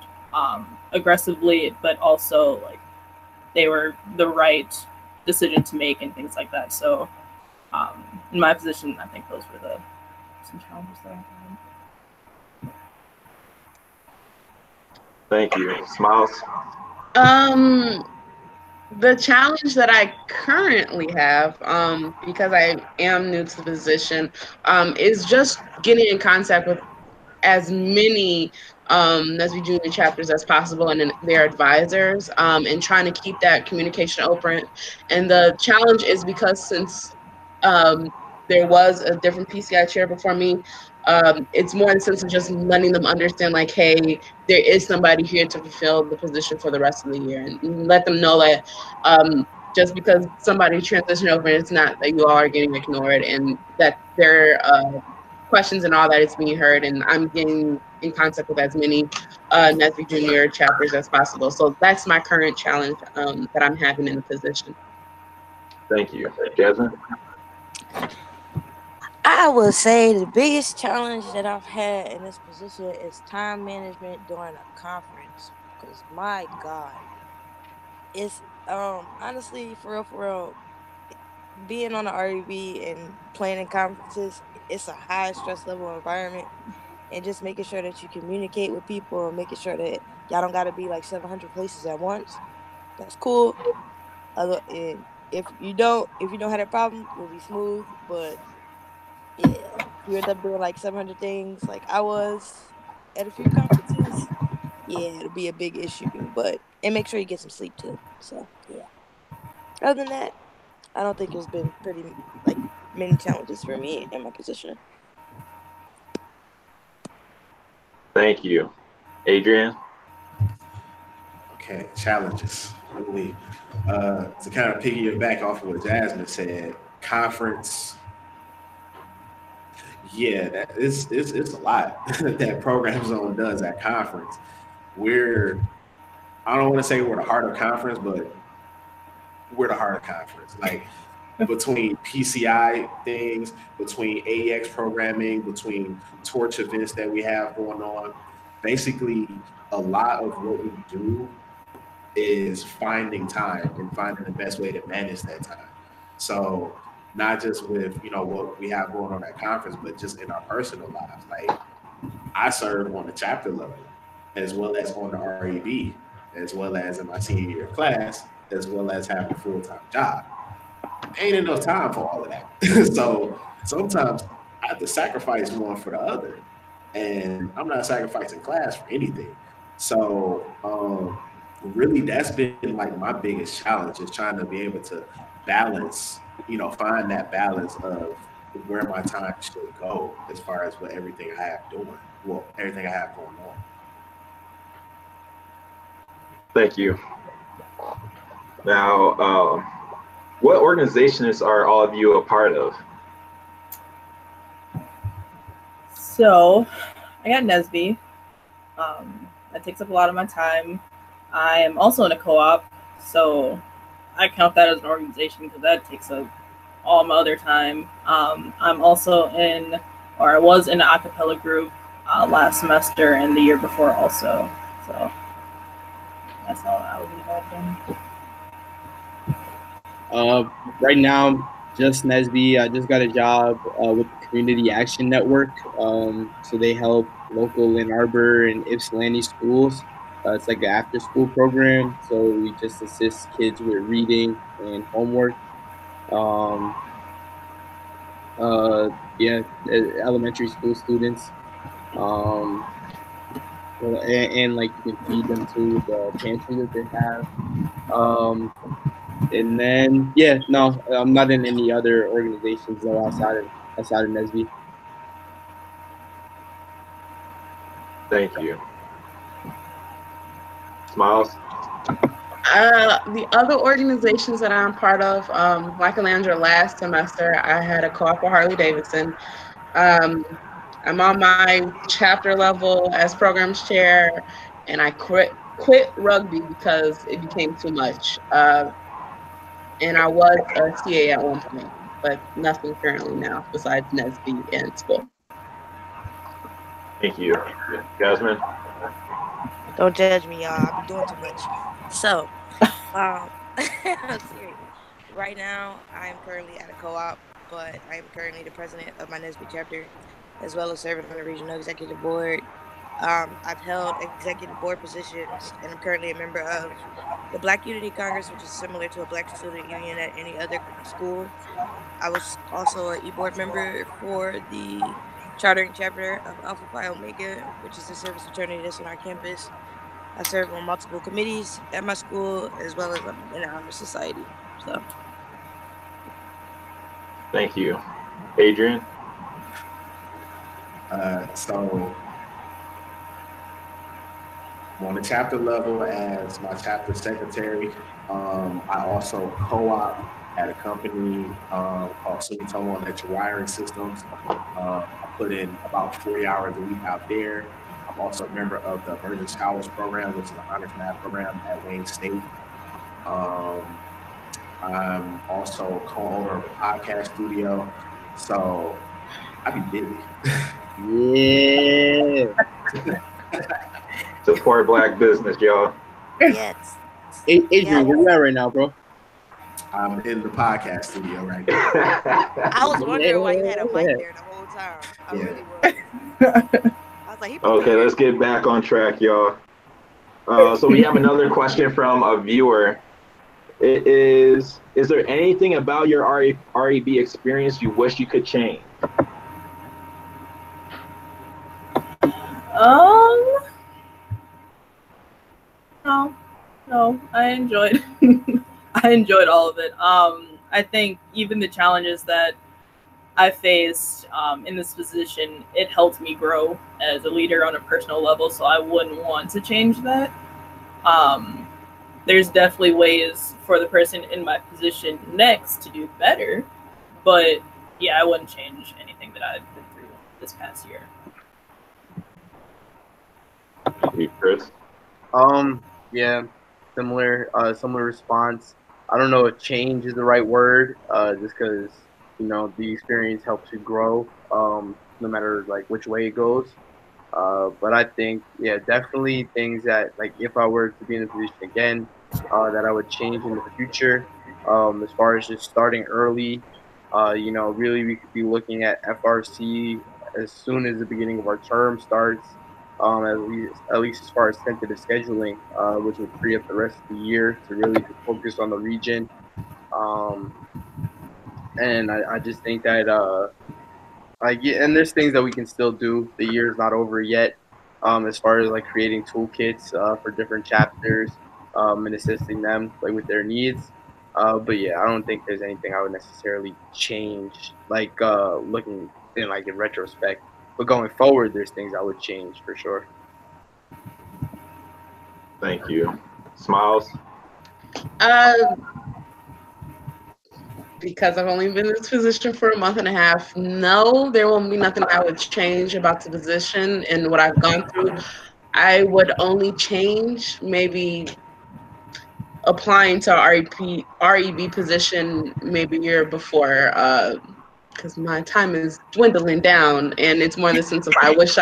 aggressively, but also like they were the right decision to make and things like that. So in my position, I think those were some challenges that I had. Thank you. Smiles? The challenge that I currently have, because I am new to the position, is just getting in contact with as many NSBE junior chapters as possible and their advisors, and trying to keep that communication open. And the challenge is because since there was a different PCI chair before me, it's more in the sense of just letting them understand, like, hey, there is somebody here to fulfill the position for the rest of the year, and let them know that just because somebody transitioned over, it's not that you all are getting ignored, and that their questions and all that is being heard, and I'm getting in contact with as many NSBE junior chapters as possible. So that's my current challenge that I'm having in the position. Thank you. Jasmine? I would say the biggest challenge that I've had in this position is time management during a conference. Because my God, it's honestly for real, being on the REB and planning conferences, it's a high stress level environment. And just making sure that you communicate with people and making sure that y'all don't gotta be like 700 places at once. That's cool. And if you don't have that problem, you'll be smooth. But yeah, you end up doing like 700 things, like I was at a few conferences. Yeah, it'll be a big issue. And make sure you get some sleep too. So yeah. Other than that, I don't think it's been pretty like many challenges for me in my position. Thank you. Adrian? Okay, challenges. Really, to kind of piggyback off of what Jasmine said, conference. Yeah, it's a lot that Program Zone does at conference. I don't want to say we're the heart of conference, but we're the heart of conference. Like between PCI things, between AEX programming, between torch events that we have going on, basically a lot of what we do is finding time and finding the best way to manage that time. So not just with what we have going on at conference, but just in our personal lives. Like I serve on the chapter level, as well as on the REB, as well as in my senior year class, as well as having a full-time job. Ain't enough time for all of that. So sometimes I have to sacrifice one for the other, and I'm not sacrificing class for anything. So really that's been like my biggest challenge, is trying to be able to balance, find that balance of where my time should go as far as what everything I have doing, everything I have going on. Thank you. Now, what organizations are all of you a part of? So I got NSBE. That takes up a lot of my time. I am also in a co-op, so I count that as an organization because that takes up all my other time. I'm also I was in an a cappella group last semester and the year before also. So that's all I was involved in. Right now, just NSBE. I just got a job with the Community Action Network. So they help local Ann Arbor and Ypsilanti schools. It's like an after-school program. So we just assist kids with reading and homework. Elementary school students. And like you can feed them to the pantry that they have. And then I'm not in any other organizations though outside of NSBE. Thank you. Smiles? The other organizations that I'm part of, like Alandra, last semester, I had a co-op with Harley Davidson. I'm on my chapter level as programs chair, and I quit rugby because it became too much. And I was a CA at one point, but nothing currently now besides NSBE and school. Thank you. Jasmine? Don't judge me, y'all. I be doing too much. So, um, I'm serious. Right now, I am currently at a co-op, but I am currently the president of my NSBE chapter, as well as serving on the regional executive board. I've held executive board positions, and I'm currently a member of the Black Unity Congress, which is similar to a Black student union at any other school. I was also an e-board member for the chartering chapter of Alpha Phi Omega, which is the service fraternity that's on our campus. I serve on multiple committees at my school, as well as I'm in the honor society. So, Thank you. Adrian? So I'm on the chapter level as my chapter secretary. I also co-op at a company called Sumitomo Electric Wiring Systems. I put in about 40 hours a week out there. I'm also a member of the Emerging Scholars Program, which is an honors math program at Wayne State. I'm also co-owner of a podcast studio. So I be busy. Yeah. Support Black business, y'all. yes. Adrian, where you at right now, bro? I'm in the podcast studio right now. I was wondering why you had a mic there the whole time. I really was. I was like, he Okay, let's get back on track, y'all. So we have another question from a viewer. It is there anything about your REB experience you wish you could change? No, I enjoyed I enjoyed all of it. I think even the challenges that I faced in this position, it helped me grow as a leader on a personal level, so I wouldn't want to change that. There's definitely ways for the person in my position next to do better, but yeah, I wouldn't change anything that I've been through this past year. Chris? Yeah, similar response. I don't know if change is the right word, just because the experience helps you grow, no matter like which way it goes. But I think, yeah, definitely things that, like, if I were to be in a position again, that I would change in the future. As far as just starting early, really we could be looking at FRC as soon as the beginning of our term starts. At least as far as tentative scheduling, which would free up the rest of the year to really just focus on the region. Um, and I just think that and there's things that we can still do. The year is not over yet. As far as like creating toolkits for different chapters, and assisting them like with their needs. But yeah, I don't think there's anything I would necessarily change. Like looking in retrospect, but going forward, there's things I would change for sure. Thank you. Smiles? Because I've only been in this position for a month and a half, no, there will be nothing I would change about the position and what I've gone through. I would only change maybe applying to REB position maybe a year before, because my time is dwindling down, and it's more in the sense of I wish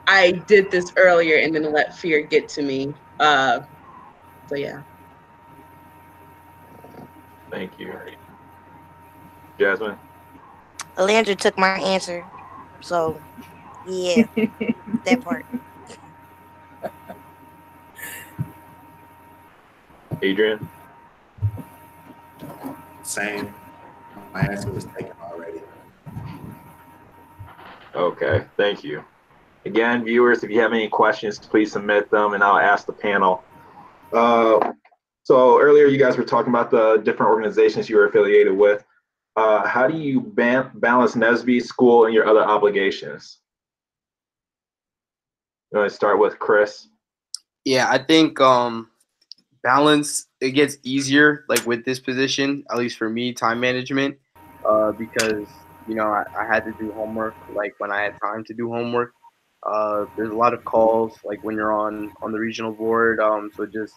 I did this earlier and then let fear get to me. So yeah. Thank you. Jasmine? Alandra took my answer. So, yeah, that part. Adrian? Same. My answer was taken already. Okay, thank you. Again, viewers, if you have any questions, please submit them and I'll ask the panel. So earlier you guys were talking about the different organizations you were affiliated with. How do you balance NSBE, school, and your other obligations? You want to start with Chris? Yeah, I think balance, it gets easier like with this position, at least for me, time management, because I had to do homework like when I had time to do homework. There's a lot of calls like when you're on the regional board, so just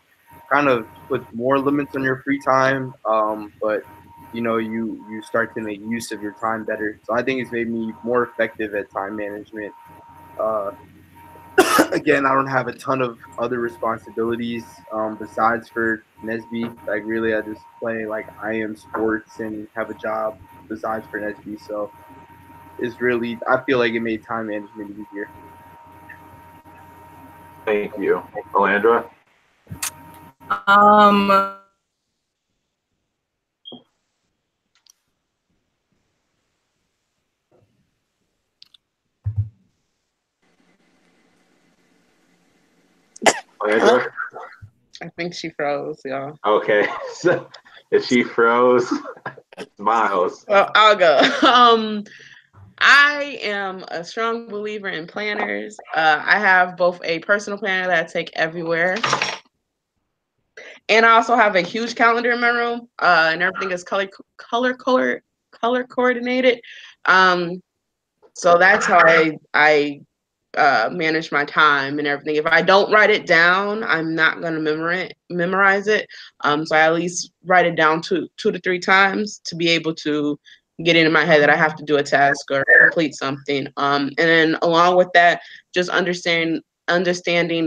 kind of puts more limits on your free time, but you start to make use of your time better. So I think it's made me more effective at time management. Again, I don't have a ton of other responsibilities besides for NSBE. Like really, I just play like I am sports and have a job besides for NSBE. So it's really, I feel like it made time management easier. Thank you. Alandra? Alandra? I think she froze, y'all. Okay. So if she froze, Miles. Well, I'll go. I am a strong believer in planners. I have both a personal planner that I take everywhere, and I also have a huge calendar in my room, and everything is color coordinated. So that's how I manage my time and everything. If I don't write it down, I'm not going to memorize it. So I at least write it down two to three times to be able to get into my head that I have to do a task or complete something. And then along with that, just understanding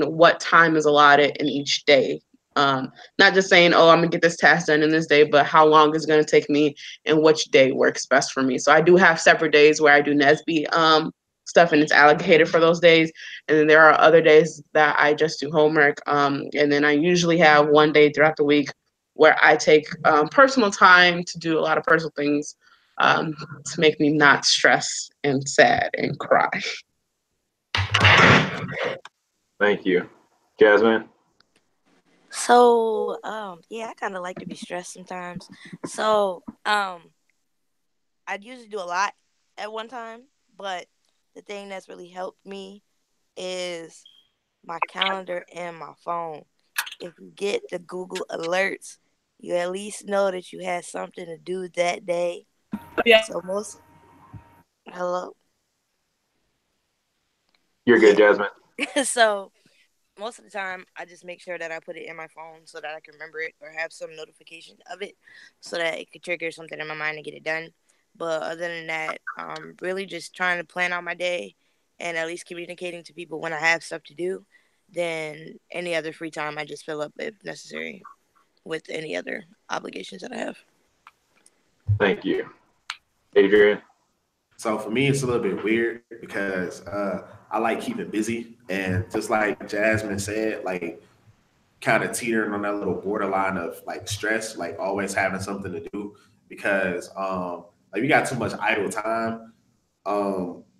what time is allotted in each day. Not just saying, oh, I'm gonna get this task done in this day, but how long is it gonna take me and which day works best for me. So I do have separate days where I do NSBE stuff and it's allocated for those days. And then there are other days that I just do homework. And then I usually have one day throughout the week where I take personal time to do a lot of personal things to make me not stress and sad and cry. Thank you. Jasmine? So, yeah, I kind of like to be stressed sometimes. So, I'd usually do a lot at one time, but the thing that's really helped me is my calendar and my phone. If you get the Google alerts, you at least know that you had something to do that day. Yeah. So hello? You're good, Jasmine. So most of the time, I just make sure that I put it in my phone so that I can remember it or have some notification of it so that it could trigger something in my mind to get it done. But other than that, really just trying to plan out my day and at least communicating to people when I have stuff to do. Then any other free time, I just fill up if necessary with any other obligations that I have. Thank you. Adrian? So for me, it's a little bit weird because I like keeping busy, and just like Jasmine said, like kind of teetering on that little borderline of like stress, like always having something to do because like you got too much idle time,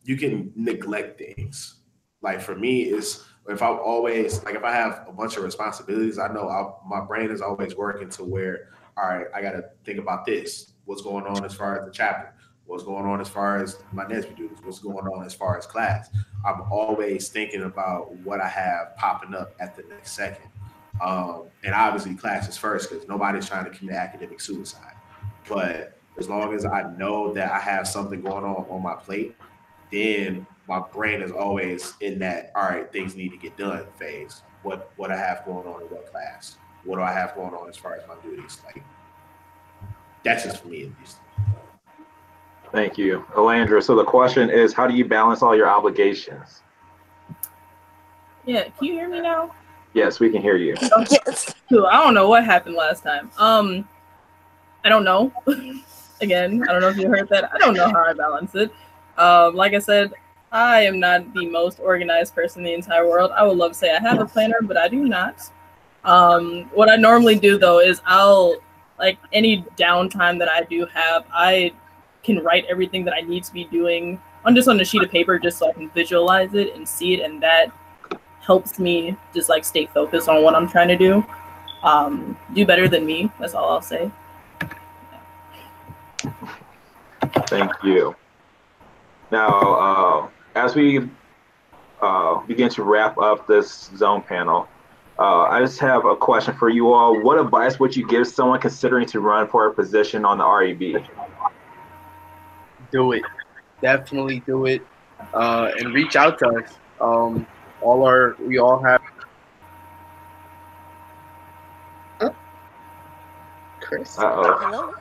you can neglect things. Like for me, it's if I have a bunch of responsibilities, I know my brain is always working to where, all right, I got to think about this. What's going on as far as the chapter? What's going on as far as my NSBE duties? What's going on as far as class? I'm always thinking about what I have popping up at the next second. And obviously class is first because nobody's trying to commit academic suicide. But as long as I know that I have something going on my plate, then my brain is always in that, all right, things need to get done phase. What I have going on in what class? What do I have going on as far as my duties? Like, that's just for me at least. Thank you. Alandra, so the question is, how do you balance all your obligations? Yeah, can you hear me now? Yes, we can hear you. Yes. Cool. I don't know what happened last time. I don't know. Again, I don't know if you heard that. I don't know how I balance it. Like I said, I am not the most organized person in the entire world. I would love to say I have a planner, but I do not. What I normally do though is like any downtime that I do have, I can write everything that I need to be doing on a sheet of paper just so I can visualize it and see it, and that helps me just like stay focused on what I'm trying to do. Do better than me, that's all I'll say. Thank you. Now, as we begin to wrap up this zone panel, I just have a question for you all. What advice would you give someone considering to run for a position on the REB? Do it. Definitely do it. And reach out to us. We all have. Chris. Uh-oh. Hello?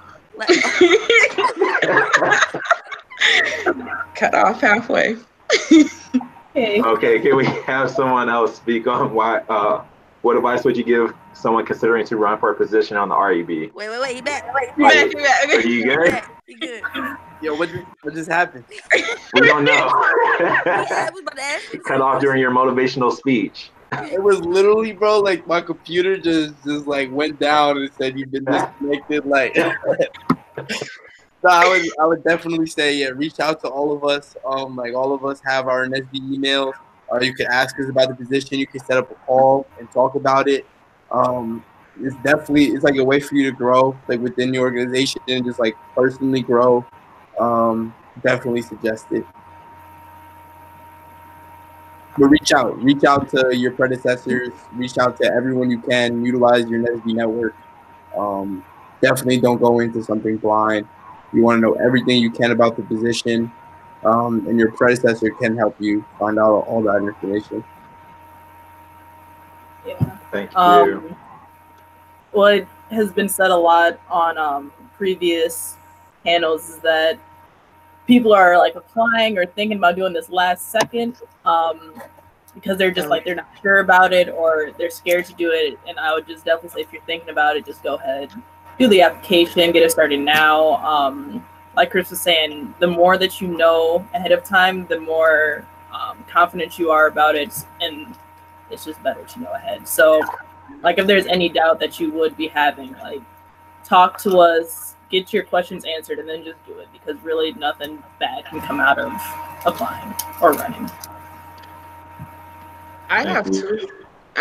Cut off halfway. Okay. Okay, can we have someone else speak on why? What advice would you give someone considering to run for a position on the REB? Wait, he back. Are you He good? back. He good. Yo, what just happened? We don't know. I was about to ask you the Cut same off during question. your motivational speech. It was literally, bro, like my computer just like went down and said you've been disconnected. Like, so I would definitely say, yeah, reach out to all of us. Like all of us have our NSBE emails, or you can ask us about the position. You can set up a call and talk about it. It's like a way for you to grow, like within the organization, and just like personally grow. Definitely suggest it. But reach out to your predecessors, reach out to everyone you can, utilize your NSB network. Um, Definitely don't go into something blind. You want to know everything you can about the position, and your predecessor can help you find out all that information. Yeah. Thank you. What has been said a lot on previous panels is that people are like applying or thinking about doing this last second because they're just like they're not sure about it or they're scared to do it. And I would just definitely say if you're thinking about it, just go ahead, do the application, get it started now. Like Chris was saying, the more that you know ahead of time, the more confident you are about it, and it's just better to know ahead. So, like if there's any doubt that you would be having, like talk to us, get your questions answered, and then just do it because really nothing bad can come out of applying or running. I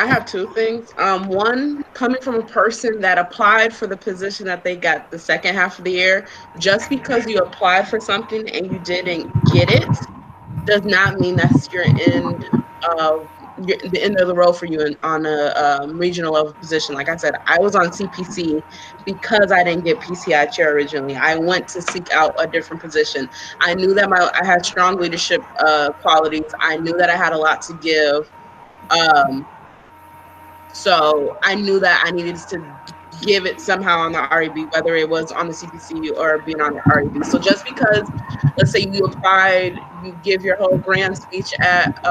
have two things. One, coming from a person that applied for the position that they got the second half of the year, just because you applied for something and you didn't get it does not mean that's the end of the road for you on a regional level position. Like I said, I was on CPC because I didn't get PCI chair originally. I went to seek out a different position. I knew that I had strong leadership qualities. I knew that I had a lot to give. So I knew that I needed to give it somehow on the REB, whether it was on the CPC or being on the REB. So just because, let's say you applied, you give your whole grand speech at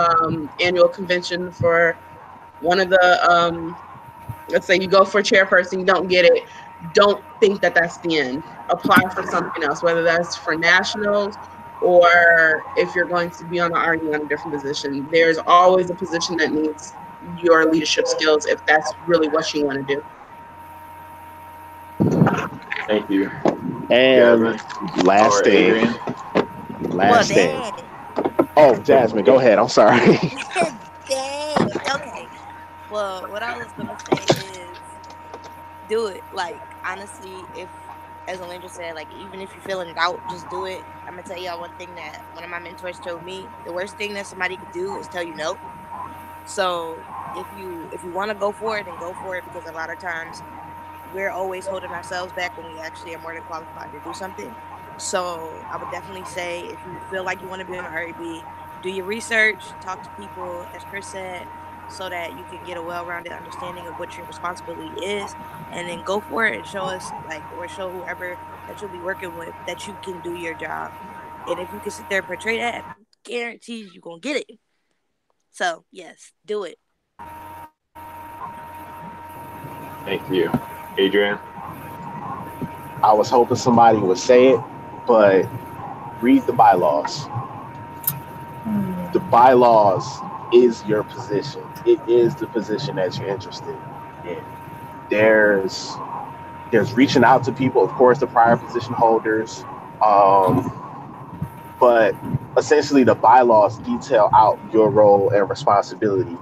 annual convention for one of the, let's say you go for chairperson, you don't get it, don't think that that's the end. Apply for something else, whether that's for nationals or if you're going to be on the REB on a different position. There's always a position that needs your leadership skills if that's really what you want to do. Thank you. And Jasmine? last Or thing. Adrian? Last thing. Oh, Jasmine, go ahead. I'm sorry. Dang. Okay. Well, what I was gonna say is do it. Like honestly, if as Alindra said, like even if you're feeling it out, just do it. I'm gonna tell y'all one thing that one of my mentors told me: the worst thing that somebody could do is tell you no. So if you want to go for it, then go for it, because a lot of times we're always holding ourselves back when we actually are more than qualified to do something. So I would definitely say if you feel like you want to be on the REB, do your research, talk to people, as Chris said, so that you can get a well-rounded understanding of what your responsibility is, and then go for it and show us, like, or show whoever that you'll be working with that you can do your job. And if you can sit there and portray that, guarantees you're going to get it. So, yes, do it. Thank you. Adrian? I was hoping somebody would say it, but read the bylaws. The bylaws is your position. It is the position that you're interested in. There's reaching out to people, of course, the prior position holders, but essentially the bylaws detail out your role and responsibility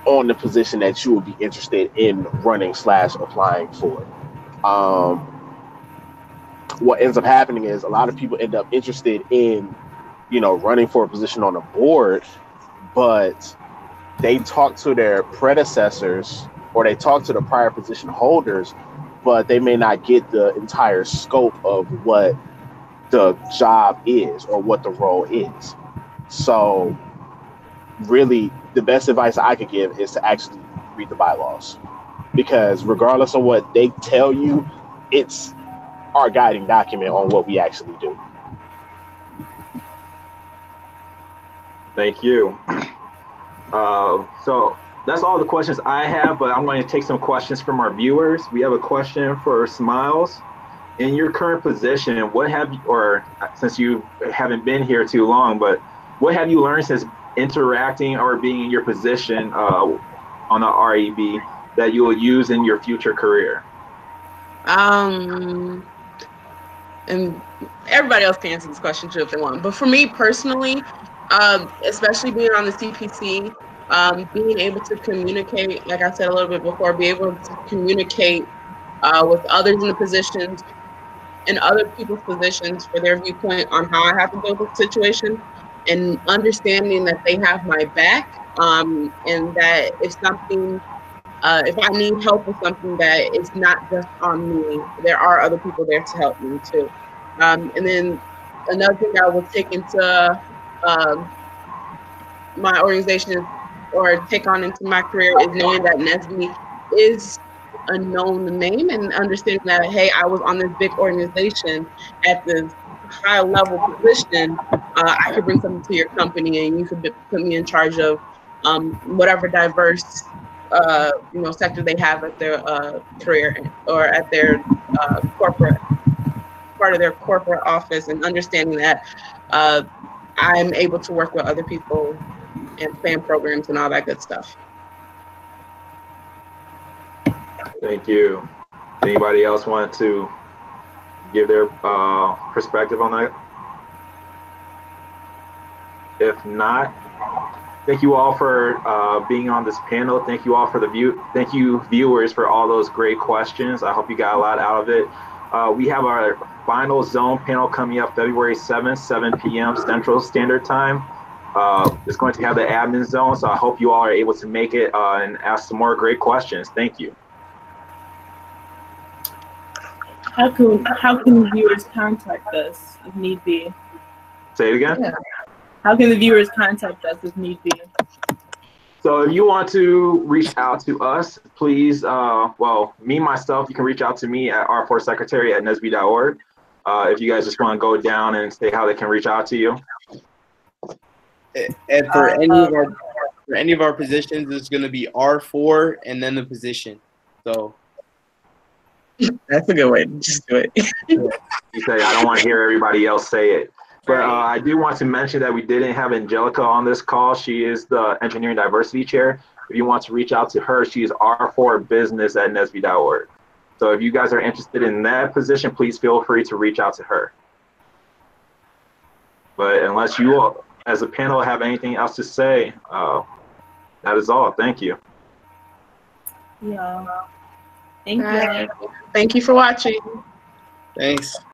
on the position that you will be interested in running / applying for. What ends up happening is a lot of people end up interested in, running for a position on a board, but they talk to their predecessors or they talk to the prior position holders, but they may not get the entire scope of what the job is or what the role is. So really the best advice I could give is to actually read the bylaws, because regardless of what they tell you, it's our guiding document on what we actually do. Thank you. So that's all the questions I have, but I'm going to take some questions from our viewers. We have a question for Smiles. In your current position, what have you, or since you haven't been here too long, but what have you learned since interacting or being in your position on the REB that you will use in your future career? And everybody else can answer this question too if they want. But for me personally, especially being on the CPC, being able to communicate, like I said a little bit before, be able to communicate with others in the positions and other people's positions for their viewpoint on how I have to deal with the situation, and understanding that they have my back, and that if something, if I need help with something, that it's not just on me. There are other people there to help me too. And then another thing I will take into my organization or take on into my career is knowing that NSBE is a known name, and understanding that, hey, I was on this big organization at this high level position. I could bring something to your company, and you could put me in charge of whatever diverse sector they have at their career or at their corporate part of their corporate office, and understanding that I'm able to work with other people and plan programs and all that good stuff. Thank you. Anybody else want to give their perspective on that? If not, thank you all for being on this panel. Thank you all for thank you viewers for all those great questions. I hope you got a lot out of it. We have our final zone panel coming up February 7th, 7 p.m. Central Standard Time. It's going to have the admin zone, so I hope you all are able to make it and ask some more great questions. Thank you. How can viewers contact us if need be? Say it again? Yeah. How can the viewers contact us if need be? So if you want to reach out to us, please, myself, you can reach out to me at r4secretary@nsbe.org. If you guys just want to go down and say how they can reach out to you. And for any of our positions, it's going to be R4 and then the position. So that's a good way to just do it. You say, I don't want to hear everybody else say it. But I do want to mention that we didn't have Angelica on this call. She is the Engineering Diversity Chair. If you want to reach out to her, she is r4business@nsbe.org. So if you guys are interested in that position, please feel free to reach out to her. But unless you all, as a panel, have anything else to say, that is all. Thank you. Yeah. Thank you. Thank you for watching. Thanks.